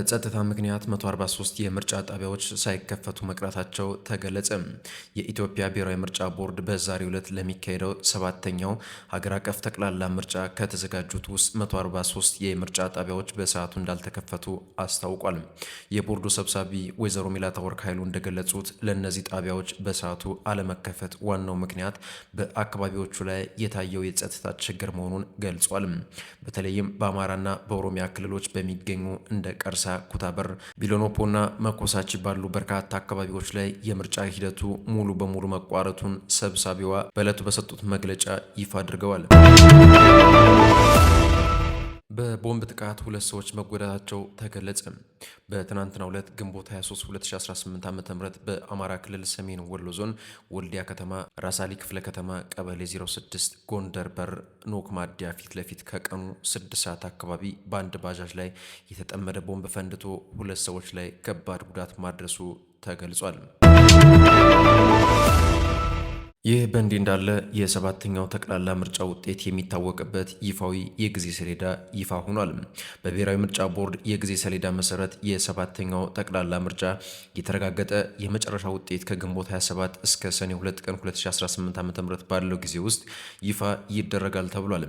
በጸጥታ ምክንያት 143 የምርጫ ጣቢያዎች ሳይከፈቱ መቅረታቸው ተገለጸ። የኢትዮጵያ ብሔራዊ ምርጫ ቦርድ በዛሬው ዕለት ለሚካሄደው ሰባተኛው ሀገር አቀፍ ጠቅላላ ምርጫ ከተዘጋጁት ውስጥ 143 የምርጫ ጣቢያዎች በሰዓቱ እንዳልተከፈቱ አስታውቋል። የቦርዱ ሰብሳቢ ወይዘሮ ሜላትወርቅ ኃይሉ እንደገለጹት ለእነዚህ ጣቢያዎች በሰዓቱ አለመከፈት ዋናው ምክንያት በአካባቢዎቹ ላይ የታየው የጸጥታ ችግር መሆኑን ገልጿል። በተለይም በአማራና በኦሮሚያ ክልሎች በሚገኙ እንደ ቀርሳ፣ ኩታበር፣ ቢሎኖፖና መኮሳቺ ባሉ በርካታ አካባቢዎች ላይ የምርጫ ሂደቱ ሙሉ በሙሉ መቋረጡን ሰብሳቢዋ በዕለቱ በሰጡት መግለጫ ይፋ አድርገዋል። በቦምብ ጥቃት 2 ሰዎች መጎዳታቸው ተገለጸ። በትናንትናው ዕለት ግንቦት 23 2018 ዓ.ም በአማራ ክልል ሰሜን ወሎ ዞን ወልዲያ ከተማ ራሳሊ ክፍለ ከተማ ቀበሌ 06 ጎንደር በር ኖክ ማዲያ ፊት ለፊት ከቀኑ 6 ሰዓት አካባቢ በአንድ ባጃጅ ላይ የተጠመደ ቦምብ ፈንድቶ 2 ሰዎች ላይ ከባድ ጉዳት ማድረሱ ተገልጿል። ይህ በእንዲህ እንዳለ የሰባተኛው ጠቅላላ ምርጫ ውጤት የሚታወቅበት ይፋዊ የጊዜ ሰሌዳ ይፋ ሆኗል። በብሔራዊ ምርጫ ቦርድ የጊዜ ሰሌዳ መሰረት የሰባተኛው ጠቅላላ ምርጫ የተረጋገጠ የመጨረሻ ውጤት ከግንቦት 27 እስከ ሰኔ 2 ቀን 2018 ዓ.ም ባለው ጊዜ ውስጥ ይፋ ይደረጋል ተብሏል።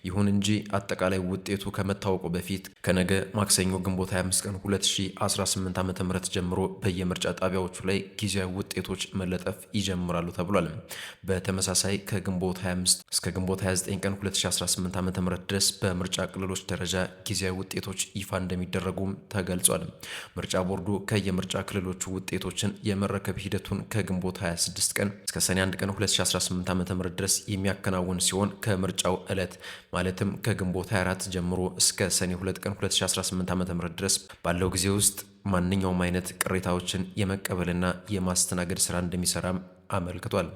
ይሁን እንጂ አጠቃላይ ውጤቱ ከመታወቁ በፊት ከነገ ማክሰኞ ግንቦት 25 ቀን 2018 ዓ.ም ጀምሮ በየምርጫ ጣቢያዎቹ ላይ ጊዜያዊ ውጤቶች መለጠፍ ይጀምራሉ ተብሏል። በተመሳሳይ ከግንቦት 25 እስከ ግንቦት 29 ቀን 2018 ዓ.ም ድረስ በምርጫ ክልሎች ደረጃ ጊዜያዊ ውጤቶች ይፋ እንደሚደረጉም ተገልጿል። ምርጫ ቦርዱ ከየምርጫ ክልሎቹ ውጤቶችን የመረከብ ሂደቱን ከግንቦት 26 ቀን እስከ ሰኔ 1 ቀን 2018 ዓ.ም ድረስ የሚያከናውን ሲሆን ከምርጫው ዕለት ማለትም ከግንቦት 24 ጀምሮ እስከ ሰኔ 2 ቀን 2018 ዓ.ም ድረስ ባለው ጊዜ ውስጥ ማንኛውም አይነት ቅሬታዎችን የመቀበልና የማስተናገድ ስራ እንደሚሰራም አመልክቷል።